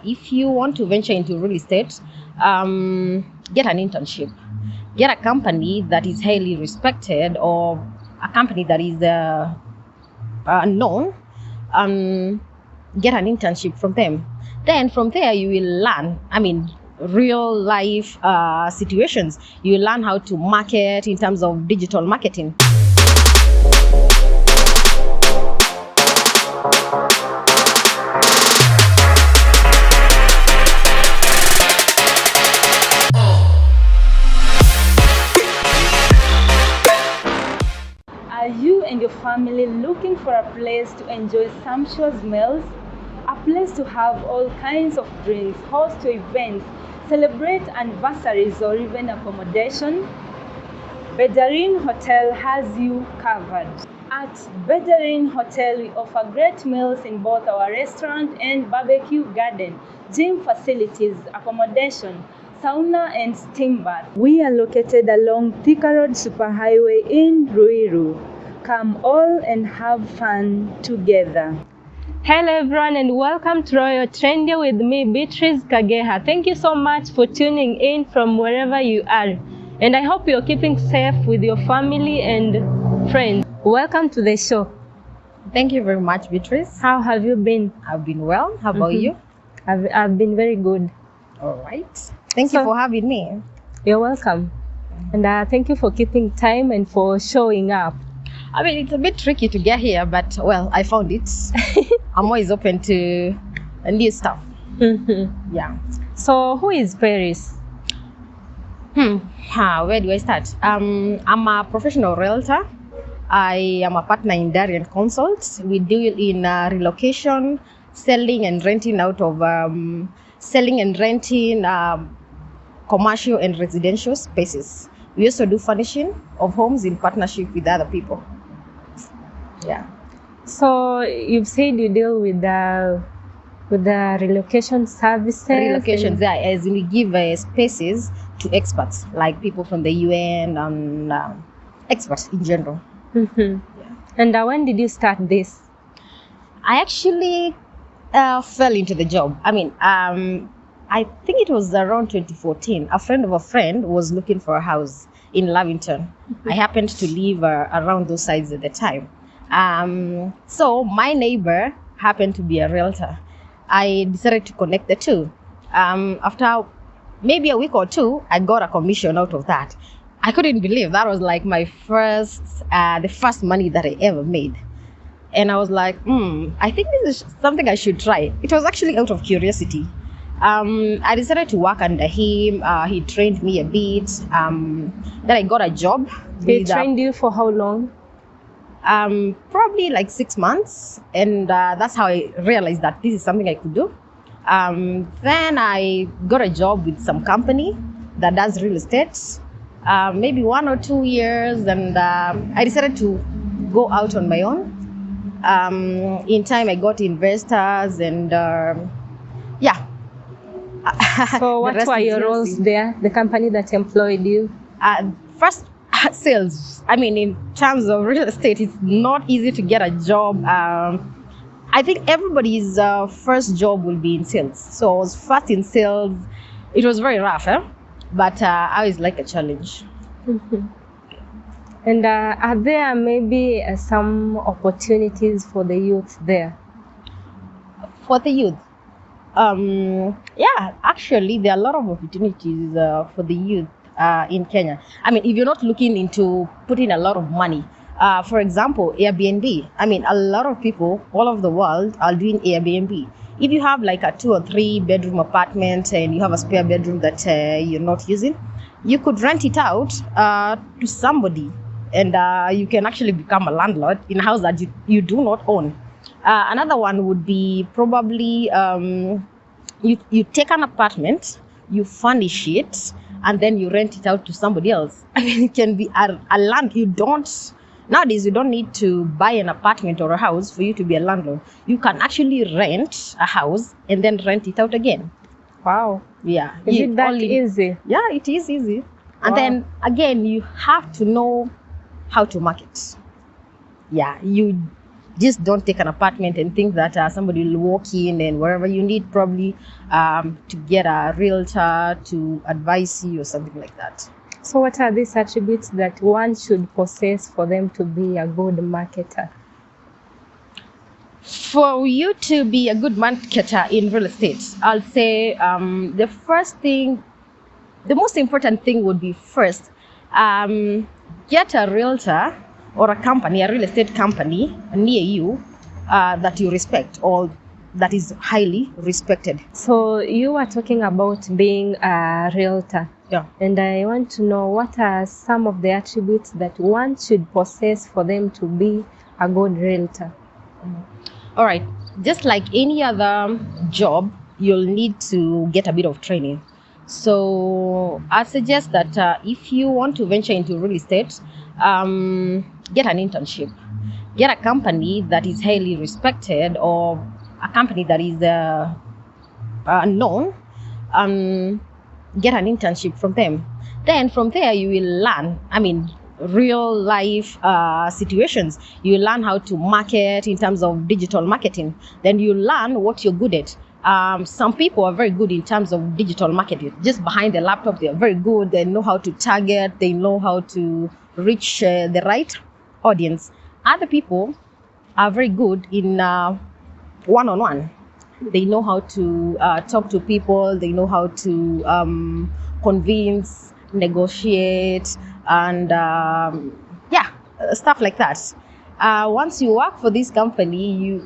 If you want to venture into real estate, get an internship. Get a company that is highly respected or a company that is known. Get an internship from them. Then from there you will learn. Real life situations. You will learn how to market in terms of digital marketing. Are you and your family looking for a place to enjoy sumptuous meals? A place to have all kinds of drinks, host to events, celebrate anniversaries, or even accommodation? Bedouin Hotel has you covered. At Bedouin Hotel, we offer great meals in both our restaurant and barbecue garden, gym facilities, accommodation, sauna and steam bath. We are located along Thika Road Superhighway in Ruiru. Come all and have fun together. Hello everyone and welcome to Royal Trendia with me, Beatrice Kageha. Thank you so much for tuning in from wherever you are. And I hope you're keeping safe with your family and friends. Welcome to the show. Thank you very much, Beatrice. How have you been? I've been well. How about you? I've been very good. All right. Thank you for having me. You're welcome. And thank you for keeping time and for showing up. It's a bit tricky to get here, but well, I found it. I'm always open to new stuff. Yeah. So who is Paris? Where do I start? I'm a professional realtor. I am a partner in Darien Consult. We deal in relocation, selling and renting commercial and residential spaces. We also do furnishing of homes in partnership with other people. Yeah. So you've said you deal with the relocation services. Relocations, yeah, as we give spaces to experts like people from the UN and experts in general. Yeah. And when did you start this? I actually fell into the job. I think it was around 2014. A friend of a friend was looking for a house in Lavington. I happened to live around those sides at the time. So my neighbor happened to be a realtor. I decided to connect the two. After maybe a week or two, I got a commission out of that. I couldn't believe that was like my the first money that I ever made. And I was like, I think this is something I should try. It was actually out of curiosity. I decided to work under him. He trained me a bit. Then I got a job. He trained you for how long? Probably like 6 months. And that's how I realized that this is something I could do. Then I got a job with some company that does real estate. Maybe 1 or 2 years. And I decided to go out on my own. In time, I got investors and yeah. So what were your roles there, the company that employed you? First, sales. In terms of real estate, it's not easy to get a job. I think everybody's first job will be in sales. So I was first in sales. It was very rough, but I always like a challenge. And are there maybe some opportunities for the youth there? For the youth? Yeah, actually, there are a lot of opportunities for the youth in Kenya. If you're not looking into putting a lot of money, for example, Airbnb. A lot of people all over the world are doing Airbnb. If you have like a 2 or 3 bedroom apartment and you have a spare bedroom that you're not using, you could rent it out to somebody, and you can actually become a landlord in a house that you do not own. Another one would be probably you take an apartment, you furnish it, and then you rent it out to somebody else. It can be a land. Nowadays, you don't need to buy an apartment or a house for you to be a landlord. You can actually rent a house and then rent it out again. Wow. Yeah. Is it that easy? Yeah, it is easy. And then again, you have to know how to market. Yeah, you Just don't take an apartment and think that somebody will walk in and wherever you need probably to get a realtor to advise you or something like that. So what are these attributes that one should possess for them to be a good marketer? For you to be a good marketer in real estate, I'll say the first thing, the most important thing would be first, get a realtor or a company, a real estate company near you that you respect or that is highly respected. So you are talking about being a realtor. Yeah. And I want to know what are some of the attributes that one should possess for them to be a good realtor. All right. Just like any other job, you'll need to get a bit of training. So I suggest that if you want to venture into real estate, get an internship. Get a company that is highly respected or a company that is known. Get an internship from them. Then from there you will learn, real life situations. You learn how to market in terms of digital marketing. Then you learn what you're good at. Some people are very good in terms of digital marketing. Just behind the laptop, they are very good. They know how to target. They know how to reach the right audience. Other people are very good in one-on-one. They know how to talk to people. They know how to convince, negotiate, and stuff like that. Once you work for this company,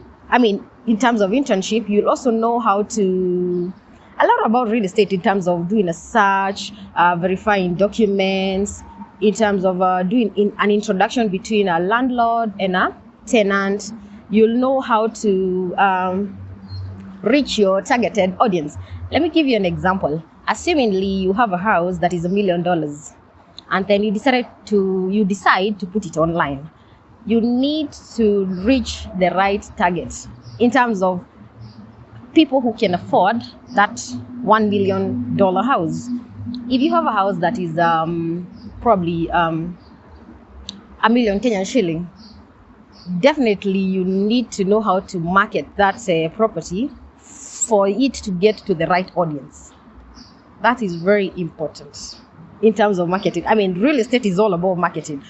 in terms of internship, you'll also know a lot about real estate in terms of doing a search, verifying documents, in terms of doing an introduction between a landlord and a tenant. You'll know how to reach your targeted audience. Let me give you an example. Assumingly, you have a house that is $1 million, and then you decide to put it online. You need to reach the right target in terms of people who can afford that $1 million house. If you have a house that is probably $1 million Kenyan shilling, definitely you need to know how to market that property for it to get to the right audience. That is very important in terms of marketing. Real estate is all about marketing.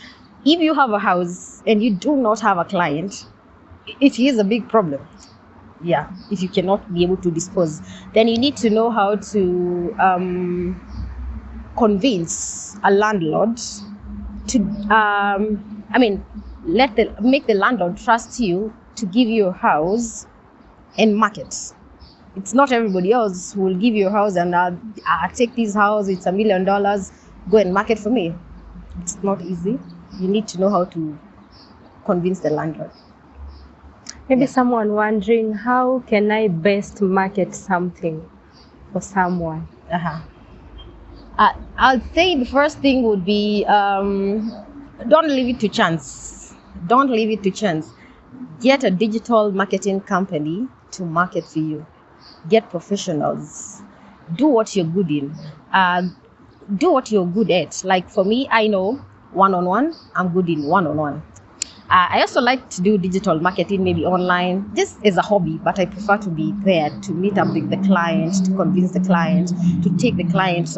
If you have a house and you do not have a client, it is a big problem. Yeah, if you cannot be able to dispose, then you need to know how to convince a landlord to, make the landlord trust you to give you a house and market. It's not everybody else who will give you a house and take this house, it's $1 million, go and market for me. It's not easy. You need to know how to convince the landlord. Maybe someone wondering, how can I best market something for someone? I'll say the first thing would be don't leave it to chance. Don't leave it to chance. Get a digital marketing company to market for you. Get professionals. Do what you're good in. Do what you're good at. Like for me, I know one-on-one. I'm good in one-on-one. I also like to do digital marketing, maybe online, just as a hobby, but I prefer to be there to meet up with the client, to convince the client, to take the client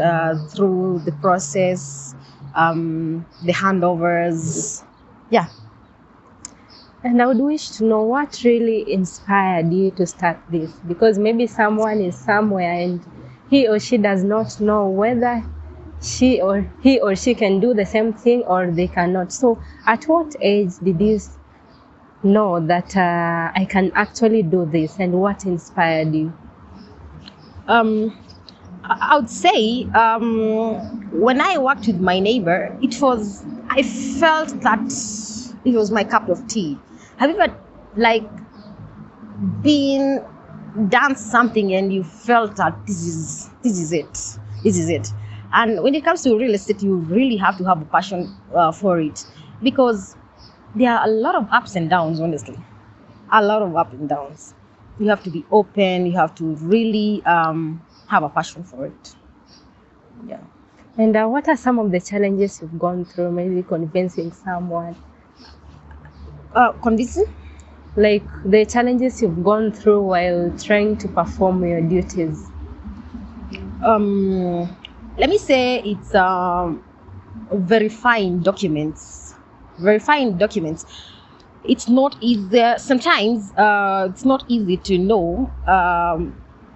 through the process, the handovers. Yeah. And I would wish to know what really inspired you to start this, because maybe someone is somewhere and he or she does not know whether he or she can do the same thing or they cannot. So at what age did you know that I can actually do this, and what inspired you? I would say when I worked with my neighbor, I felt that it was my cup of tea. Have you ever done something and you felt that this is it? And when it comes to real estate, you really have to have a passion for it, because there are a lot of ups and downs, honestly. A lot of ups and downs. You have to be open. You have to really have a passion for it. Yeah. And what are some of the challenges you've gone through, maybe convincing someone? Convincing? like the challenges you've gone through while trying to perform your duties? Let me say it's verifying documents. Verifying documents. It's not easy. Sometimes it's not easy to know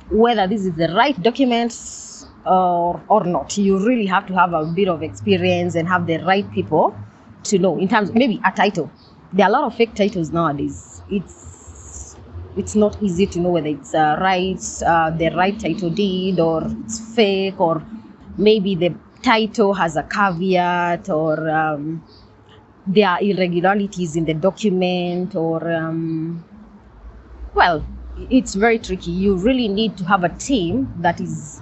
whether this is the right documents or not. You really have to have a bit of experience and have the right people to know. In terms of maybe a title, there are a lot of fake titles nowadays. It's not easy to know whether it's the right title deed, or it's fake, or maybe the title has a caveat, or there are irregularities in the document, or well, it's very tricky. You really need to have a team that is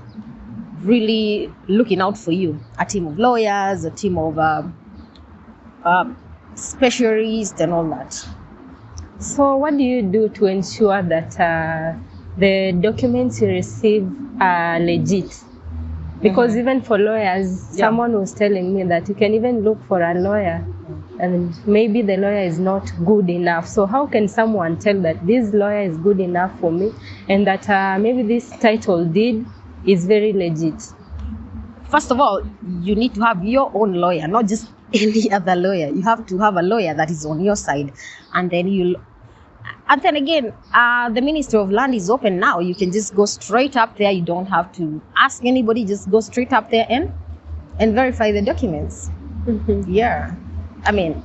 really looking out for you, a team of lawyers, a team of specialists and all that. So what do you do to ensure that the documents you receive are legit? Because even for lawyers, someone was telling me that you can even look for a lawyer and maybe the lawyer is not good enough. So how can someone tell that this lawyer is good enough for me and that maybe this title deed is very legit? First of all, you need to have your own lawyer, not just any other lawyer. You have to have a lawyer that is on your side, and then again, the Ministry of Land is open now. You can just go straight up there. You don't have to ask anybody. Just go straight up there and verify the documents. Yeah, I mean,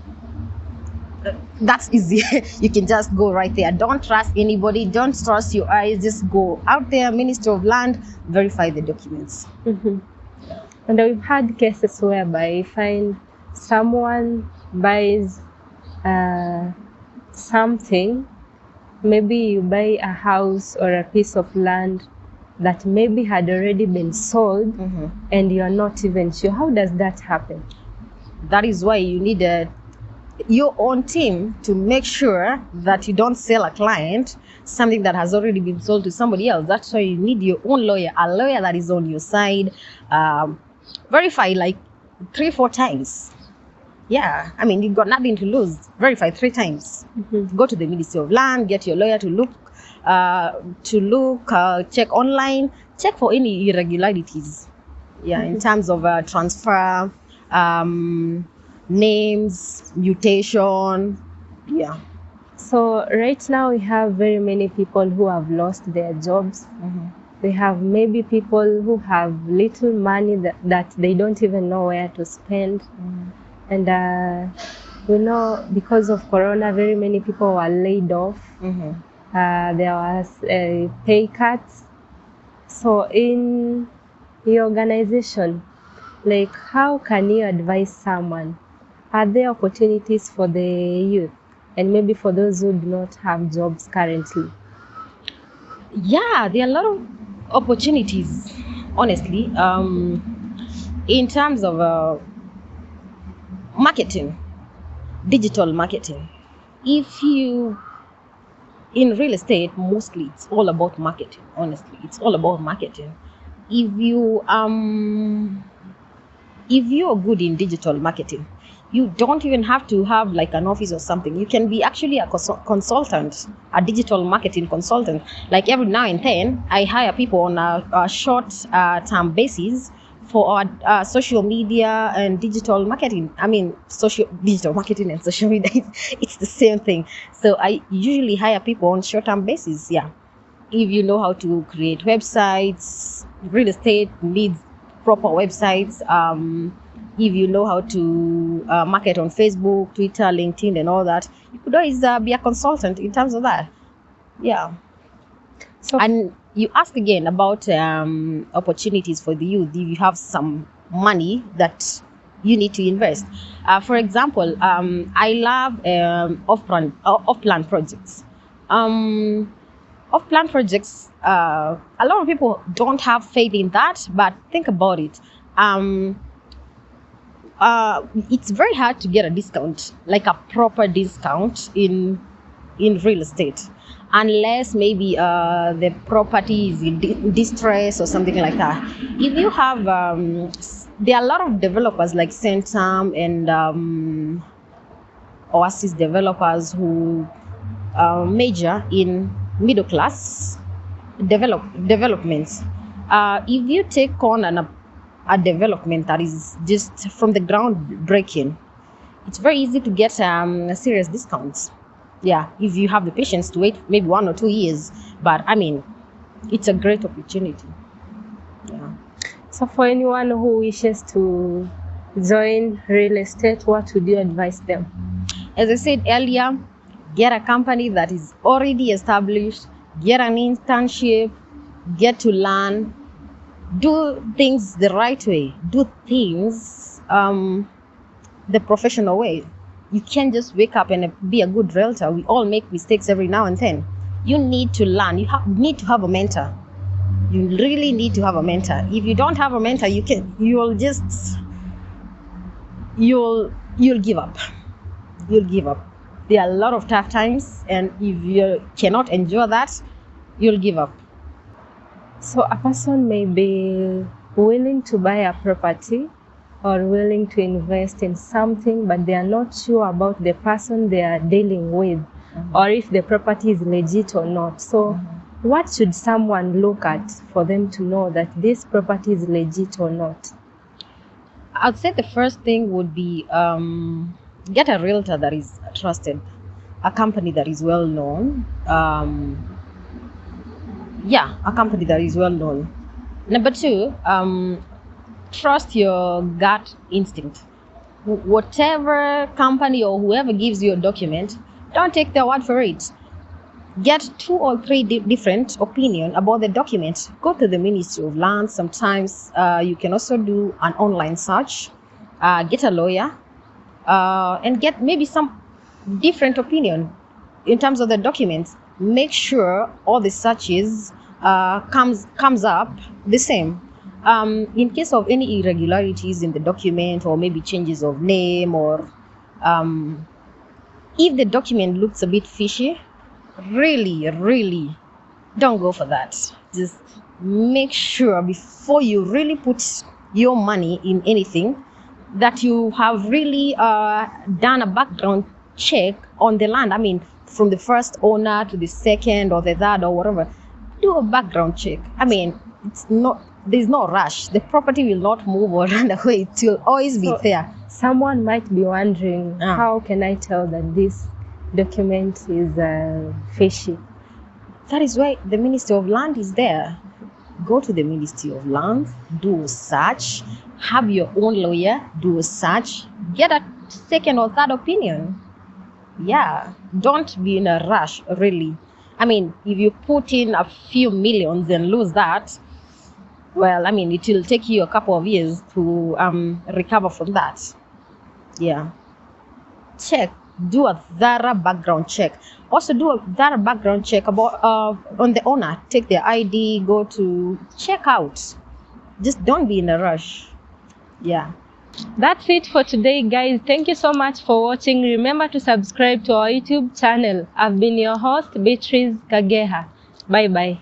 that's easy. You can just go right there. Don't trust anybody. Don't trust your eyes. Just go out there, Ministry of Land, verify the documents. And we've had cases whereby you find someone buys something, maybe you buy a house or a piece of land that maybe had already been sold, and you're not even sure. How does that happen? That is why you need your own team to make sure that you don't sell a client something that has already been sold to somebody else. That's why you need your own lawyer, a lawyer that is on your side. Verify like 3-4 times. Yeah, I mean, you've got nothing to lose. Verify 3 times. Go to the Ministry of Land, get your lawyer to look, check online, check for any irregularities. Yeah, in terms of transfer, names, mutation. Yeah. So right now we have very many people who have lost their jobs. We have maybe people who have little money that they don't even know where to spend. And because of Corona, very many people were laid off. There was pay cuts. So in your organization, like, how can you advise someone? Are there opportunities for the youth and maybe for those who do not have jobs currently? Yeah, there are a lot of opportunities, honestly, in terms of marketing, digital marketing. In real estate, mostly it's all about marketing. Honestly, it's all about marketing. If you're good in digital marketing, you don't even have to have like an office or something. You can be actually a consultant, a digital marketing consultant. Like every now and then, I hire people on a short-term basis for our social media and digital marketing. I mean, digital marketing and social media, it's the same thing. So I usually hire people on short-term basis. Yeah, if you know how to create websites, real estate needs proper websites. If you know how to market on Facebook, Twitter, LinkedIn, and all that, you could always be a consultant in terms of that. Yeah. So, and you ask again about opportunities for the youth. If you have some money that you need to invest, for example, I love off-plan projects. Off-plan projects. A lot of people don't have faith in that, but think about it. It's very hard to get a discount, like a proper discount in real estate, unless maybe the property is in distress or something like that. If you have, there are a lot of developers like Centum and Oasis developers who major in middle class developments. If you take on a development that is just from the ground breaking, it's very easy to get serious discounts. Yeah, if you have the patience to wait maybe 1 or 2 years. But I mean, it's a great opportunity. Yeah. So for anyone who wishes to join real estate, what would you advise them? As I said earlier, get a company that is already established, get an internship, get to learn, do things the right way, do things the professional way. You can't just wake up and be a good realtor. We all make mistakes every now and then. You need to learn. You need to have a mentor. You really need to have a mentor. If you don't have a mentor, you'll give up. You'll give up. There are a lot of tough times, and if you cannot endure that, you'll give up. So a person may be willing to buy a property or willing to invest in something, but they are not sure about the person they are dealing with, or if the property is legit or not. So what should someone look at for them to know that this property is legit or not? I'd say the first thing would be get a realtor that is trusted, a company that is well known. A company that is well known. Number 2, trust your gut instinct. Whatever company or whoever gives you a document, don't take their word for it. Get 2 or 3 different opinions about the document. Go to the Ministry of Land. Sometimes you can also do an online search. Get a lawyer and get maybe some different opinion in terms of the documents. Make sure all the searches comes up the same. In case of any irregularities in the document, or maybe changes of name, or if the document looks a bit fishy, really don't go for that. Just make sure before you really put your money in anything that you have really done a background check on the land. I mean, from the first owner to the second or the third or whatever. Do a background check. I mean, there's no rush. The property will not move or run away. It will always be there. Someone might be wondering, how can I tell that this document is fishy? That is why the Ministry of Land is there. Go to the Ministry of Land, do a search, have your own lawyer, do a search, get a second or third opinion. Yeah, don't be in a rush, really. I mean, if you put in a few millions and lose that, well, I mean, it will take you a couple of years to recover from that. Yeah. Check. Do a thorough background check. Also, do a thorough background check about on the owner. Take their ID. Go to check out. Just don't be in a rush. Yeah. That's it for today, guys. Thank you so much for watching. Remember to subscribe to our YouTube channel. I've been your host, Beatrice Kageha. Bye bye.